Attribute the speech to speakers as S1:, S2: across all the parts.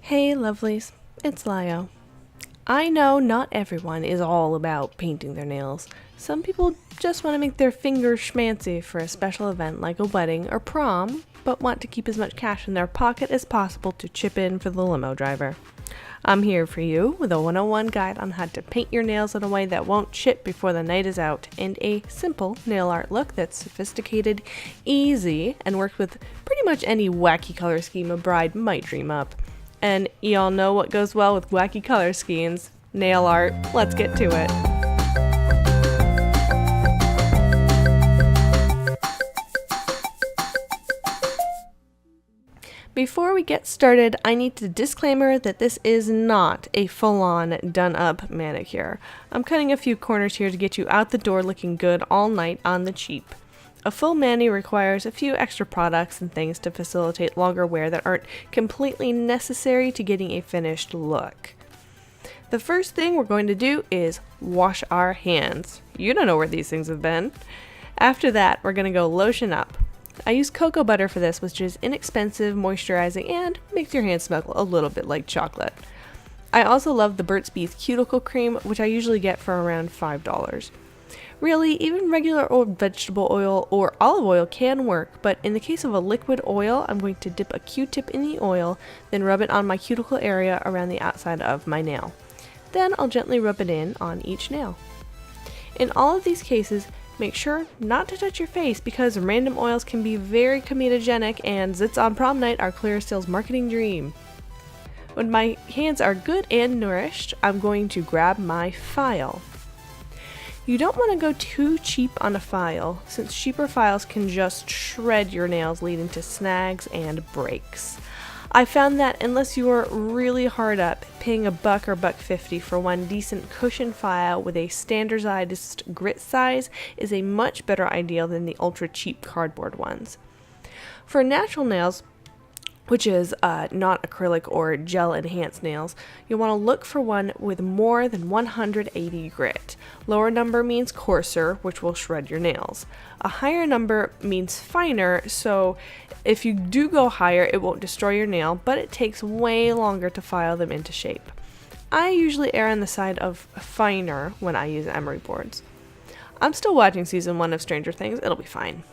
S1: Hey lovelies, it's Lio. I know not everyone is all about painting their nails. Some people just want to make their fingers schmancy for a special event like a wedding or prom, but want to keep as much cash in their pocket as possible to chip in for the limo driver. I'm here for you with a 101 guide on how to paint your nails in a way that won't chip before the night is out, and a simple nail art look that's sophisticated, easy, and works with pretty much any wacky color scheme a bride might dream up. And y'all know what goes well with wacky color schemes. Nail art. Let's get to it. Before we get started, I need to disclaimer that this is not a full-on done-up manicure. I'm cutting a few corners here to get you out the door looking good all night on the cheap. A full mani requires a few extra products and things to facilitate longer wear that aren't completely necessary to getting a finished look. The first thing we're going to do is wash our hands. You don't know where these things have been. After that, we're going to go lotion up. I use cocoa butter for this, which is inexpensive, moisturizing, and makes your hands smell a little bit like chocolate. I also love the Burt's Bees cuticle cream, which I usually get for around $5. Really, even regular old vegetable oil or olive oil can work, but in the case of a liquid oil, I'm going to dip a Q-tip in the oil, then rub it on my cuticle area around the outside of my nail. Then I'll gently rub it in on each nail. In all of these cases, make sure not to touch your face because random oils can be very comedogenic, and zits on prom night are Clearsteel's marketing dream. When my hands are good and nourished, I'm going to grab my file. You don't want to go too cheap on a file, since cheaper files can just shred your nails, leading to snags and breaks. I found that unless you are really hard up, paying $1 or $1.50 for one decent cushion file with a standardized grit size is a much better ideal than the ultra cheap cardboard ones. For natural nails, which is not acrylic or gel enhanced nails, you'll want to look for one with more than 180 grit. Lower number means coarser, which will shred your nails. A higher number means finer, so if you do go higher, it won't destroy your nail, but it takes way longer to file them into shape. I usually err on the side of finer when I use emery boards. I'm still watching season 1 of Stranger Things, it'll be fine.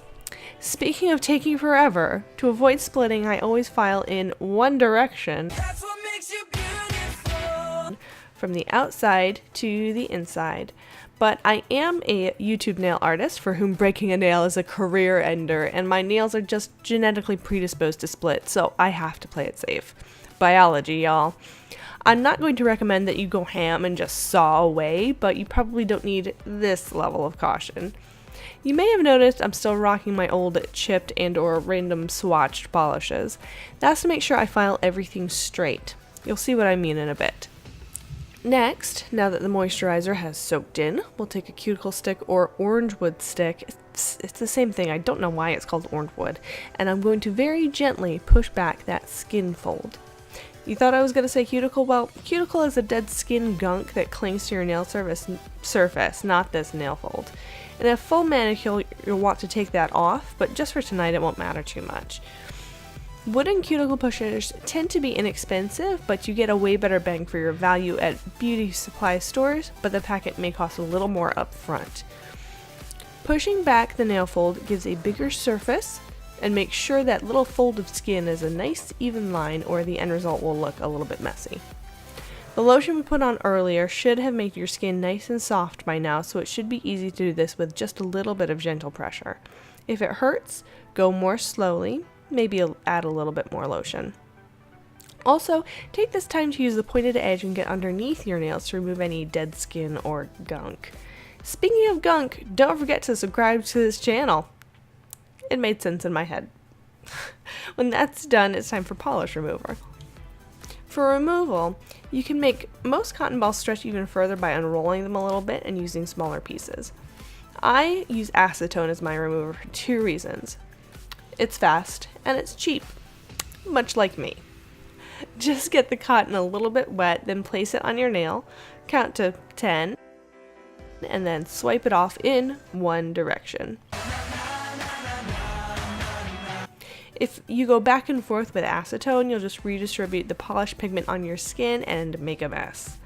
S1: Speaking of taking forever, to avoid splitting, I always file in one direction. That's what makes you beautiful. From the outside to the inside. But I am a YouTube nail artist for whom breaking a nail is a career ender, and my nails are just genetically predisposed to split, so I have to play it safe. Biology, y'all. I'm not going to recommend that you go ham and just saw away, but you probably don't need this level of caution. You may have noticed I'm still rocking my old chipped and or random swatched polishes. That's to make sure I file everything straight. You'll see what I mean in a bit. Next, now that the moisturizer has soaked in, we'll take a cuticle stick or orange wood stick. It's the same thing, I don't know why it's called orange wood. And I'm going to very gently push back that skin fold. You thought I was going to say cuticle? Well, cuticle is a dead skin gunk that clings to your nail surface, not this nail fold. In a full manicure, you'll want to take that off, but just for tonight it won't matter too much. Wooden cuticle pushers tend to be inexpensive, but you get a way better bang for your value at beauty supply stores, but the packet may cost a little more up front. Pushing back the nail fold gives a bigger surface, and make sure that little fold of skin is a nice even line or the end result will look a little bit messy. The lotion we put on earlier should have made your skin nice and soft by now, so it should be easy to do this with just a little bit of gentle pressure. If it hurts, go more slowly, maybe add a little bit more lotion. Also, take this time to use the pointed edge and get underneath your nails to remove any dead skin or gunk. Speaking of gunk, don't forget to subscribe to this channel. It made sense in my head. When that's done, it's time for polish remover. For removal, you can make most cotton balls stretch even further by unrolling them a little bit and using smaller pieces. I use acetone as my remover for 2 reasons. It's fast and it's cheap, much like me. Just get the cotton a little bit wet, then place it on your nail, count to 10, and then swipe it off in one direction. If you go back and forth with acetone, you'll just redistribute the polish pigment on your skin and make a mess.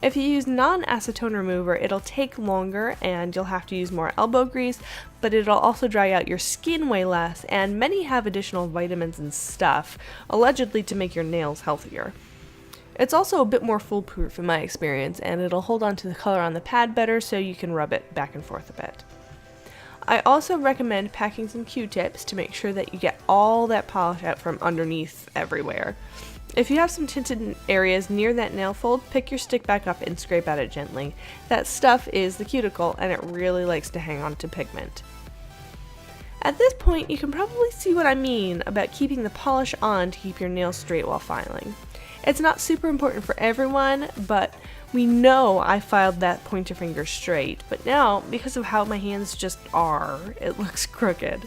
S1: If you use non-acetone remover, it'll take longer and you'll have to use more elbow grease, but it'll also dry out your skin way less, and many have additional vitamins and stuff, allegedly to make your nails healthier. It's also a bit more foolproof in my experience, and it'll hold on to the color on the pad better so you can rub it back and forth a bit. I also recommend packing some Q-tips to make sure that you get all that polish out from underneath everywhere. If you have some tinted areas near that nail fold, pick your stick back up and scrape at it gently. That stuff is the cuticle and it really likes to hang on to pigment. At this point, you can probably see what I mean about keeping the polish on to keep your nails straight while filing. It's not super important for everyone, but we know I filed that pointer finger straight, but now, because of how my hands just are, it looks crooked.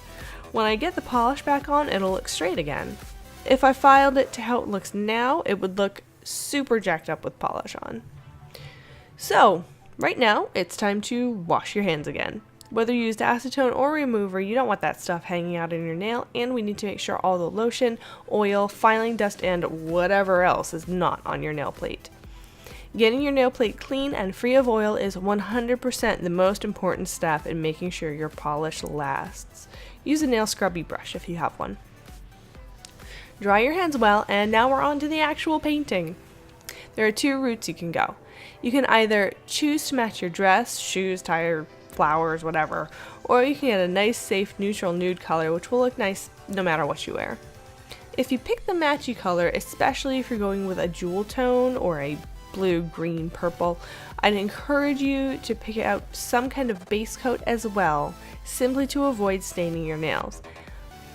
S1: When I get the polish back on, it'll look straight again. If I filed it to how it looks now, it would look super jacked up with polish on. So, right now, it's time to wash your hands again. Whether you used acetone or remover, you don't want that stuff hanging out in your nail, and we need to make sure all the lotion, oil, filing dust, and whatever else is not on your nail plate. Getting your nail plate clean and free of oil is 100% the most important step in making sure your polish lasts. Use a nail scrubby brush if you have one. Dry your hands well, and now we're on to the actual painting. There are two routes you can go. You can either choose to match your dress, shoes, tie, flowers, whatever, or you can get a nice, safe, neutral nude color, which will look nice no matter what you wear. If you pick the matchy color, especially if you're going with a jewel tone or a blue, green, purple, I'd encourage you to pick out some kind of base coat as well, simply to avoid staining your nails.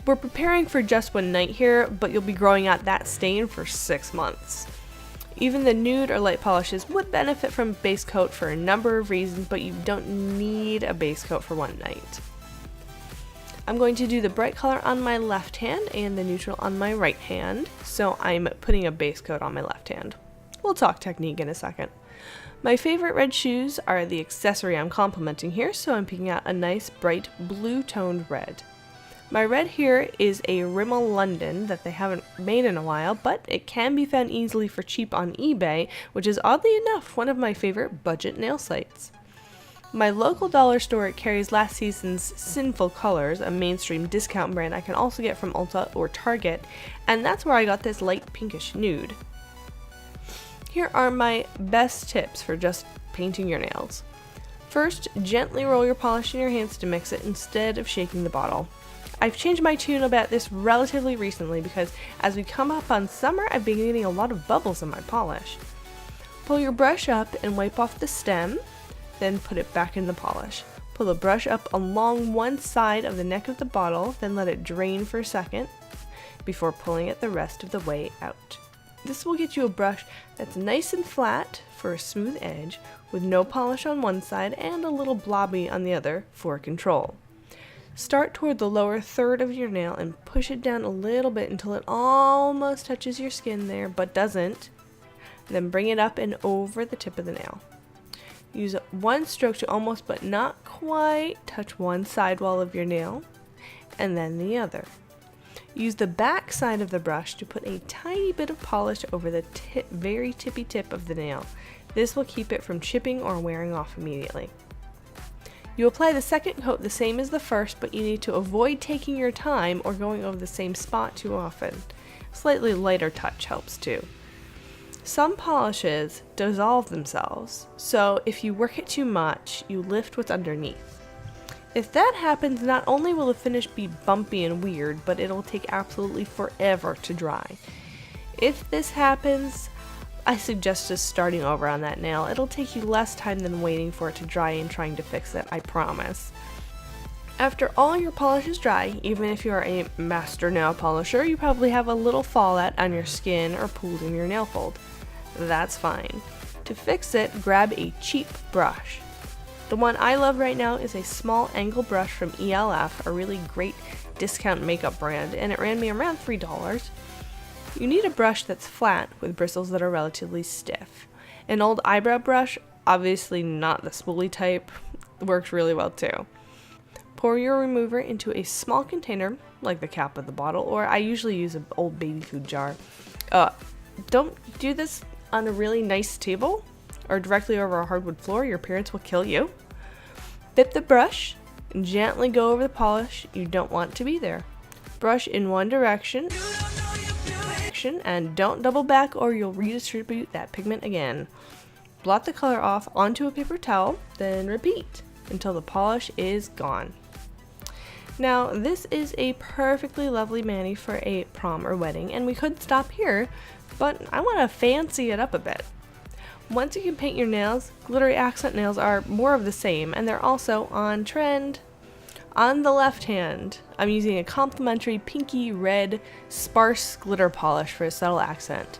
S1: We're preparing for just one night here, but you'll be growing out that stain for 6 months. Even the nude or light polishes would benefit from base coat for a number of reasons, but you don't need a base coat for one night. I'm going to do the bright color on my left hand and the neutral on my right hand, so I'm putting a base coat on my left hand. We'll talk technique in a second. My favorite red shoes are the accessory I'm complementing here, so I'm picking out a nice bright blue toned red. My red here is a Rimmel London that they haven't made in a while, but it can be found easily for cheap on eBay, which is oddly enough one of my favorite budget nail sites. My local dollar store carries last season's Sinful Colors, a mainstream discount brand I can also get from Ulta or Target, and that's where I got this light pinkish nude. Here are my best tips for just painting your nails. First, gently roll your polish in your hands to mix it instead of shaking the bottle. I've changed my tune about this relatively recently because as we come up on summer, I've been getting a lot of bubbles in my polish. Pull your brush up and wipe off the stem, then put it back in the polish. Pull the brush up along one side of the neck of the bottle, then let it drain for a second before pulling it the rest of the way out. This will get you a brush that's nice and flat for a smooth edge, with no polish on one side and a little blobby on the other for control. Start toward the lower third of your nail and push it down a little bit until it almost touches your skin there, but doesn't. Then bring it up and over the tip of the nail. Use one stroke to almost but not quite touch one sidewall of your nail, and then the other. Use the back side of the brush to put a tiny bit of polish over the very tippy tip of the nail. This will keep it from chipping or wearing off immediately. You apply the second coat the same as the first, but you need to avoid taking your time or going over the same spot too often. Slightly lighter touch helps too. Some polishes dissolve themselves, so if you work it too much, you lift what's underneath. If that happens, not only will the finish be bumpy and weird, but it'll take absolutely forever to dry. If this happens, I suggest just starting over on that nail. It'll take you less time than waiting for it to dry and trying to fix it, I promise. After all your polish is dry, even if you are a master nail polisher, you probably have a little fallout on your skin or pools in your nail fold. That's fine. To fix it, grab a cheap brush. The one I love right now is a small angle brush from ELF, a really great discount makeup brand, and it ran me around $3. You need a brush that's flat with bristles that are relatively stiff. An old eyebrow brush, obviously not the spoolie type, works really well too. Pour your remover into a small container, like the cap of the bottle, or I usually use an old baby food jar. Don't do this on a really nice table or directly over a hardwood floor. Your parents will kill you. Dip the brush and gently go over the polish you don't want to be there. Brush in one direction and don't double back or you'll redistribute that pigment again. Blot the color off onto a paper towel, then repeat until the polish is gone. Now, this is a perfectly lovely mani for a prom or wedding, and we could stop here, but I want to fancy it up a bit. Once you can paint your nails, glittery accent nails are more of the same, and they're also on trend. On the left hand, I'm using a complimentary pinky red sparse glitter polish for a subtle accent.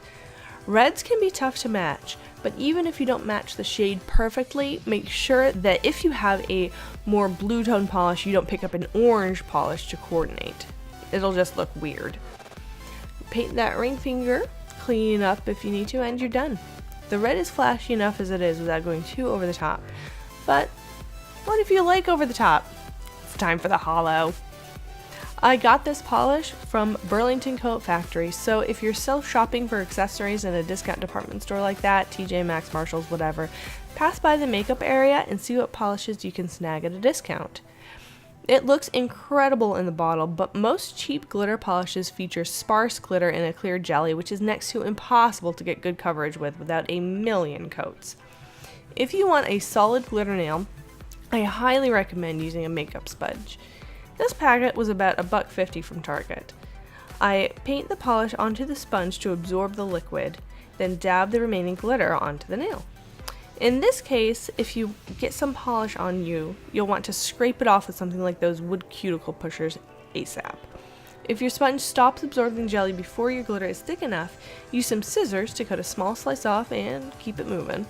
S1: Reds can be tough to match, but even if you don't match the shade perfectly, make sure that if you have a more blue tone polish, you don't pick up an orange polish to coordinate. It'll just look weird. Paint that ring finger, clean up if you need to, and you're done. The red is flashy enough as it is without going too over the top. But what if you like over the top? It's time for the hollow. I got this polish from Burlington Coat Factory, so if you're still shopping for accessories in a discount department store like that, TJ Maxx, Marshalls, whatever, pass by the makeup area and see what polishes you can snag at a discount. It looks incredible in the bottle, but most cheap glitter polishes feature sparse glitter in a clear jelly, which is next to impossible to get good coverage with without a million coats. If you want a solid glitter nail, I highly recommend using a makeup sponge. This packet was about $1.50 from Target. I paint the polish onto the sponge to absorb the liquid, then dab the remaining glitter onto the nail. In this case, if you get some polish on you, you'll want to scrape it off with something like those wood cuticle pushers ASAP. If your sponge stops absorbing jelly before your glitter is thick enough, use some scissors to cut a small slice off and keep it moving.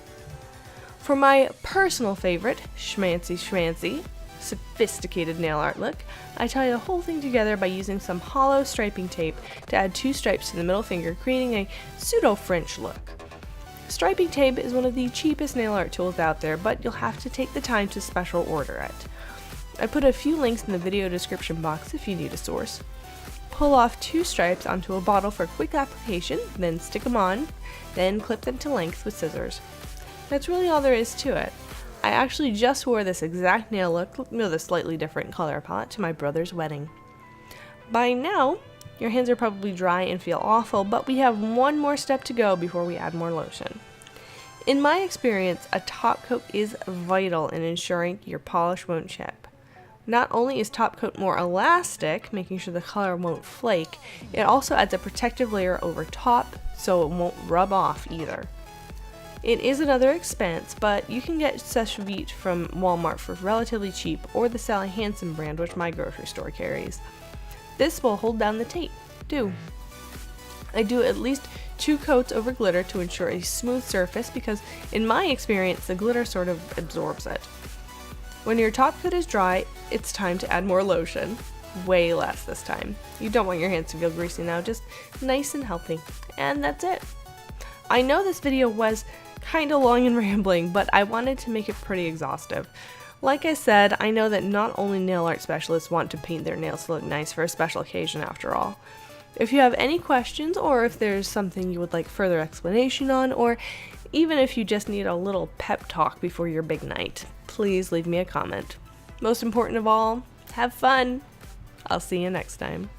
S1: For my personal favorite, schmancy, sophisticated nail art look, I tie the whole thing together by using some hollow striping tape to add 2 stripes to the middle finger, creating a pseudo-French look. Striping tape is one of the cheapest nail art tools out there, but you'll have to take the time to special order it. I put a few links in the video description box if you need a source. Pull off 2 stripes onto a bottle for quick application, then stick them on, then clip them to length with scissors. That's really all there is to it. I actually just wore this exact nail look with a slightly different color palette to my brother's wedding. By now, your hands are probably dry and feel awful, but we have one more step to go before we add more lotion. In my experience, a top coat is vital in ensuring your polish won't chip. Not only is top coat more elastic, making sure the color won't flake, it also adds a protective layer over top so it won't rub off either. It is another expense, but you can get Sèche Vite from Walmart for relatively cheap, or the Sally Hansen brand, which my grocery store carries. This will hold down the tape, too. I do at least 2 coats over glitter to ensure a smooth surface because, in my experience, the glitter sort of absorbs it. When your top coat is dry, it's time to add more lotion. Way less this time. You don't want your hands to feel greasy now, just nice and healthy. And that's it. I know this video was kinda long and rambling, but I wanted to make it pretty exhaustive. Like I said, I know that not only nail art specialists want to paint their nails to look nice for a special occasion after all. If you have any questions, or if there's something you would like further explanation on, or even if you just need a little pep talk before your big night, please leave me a comment. Most important of all, have fun! I'll see you next time.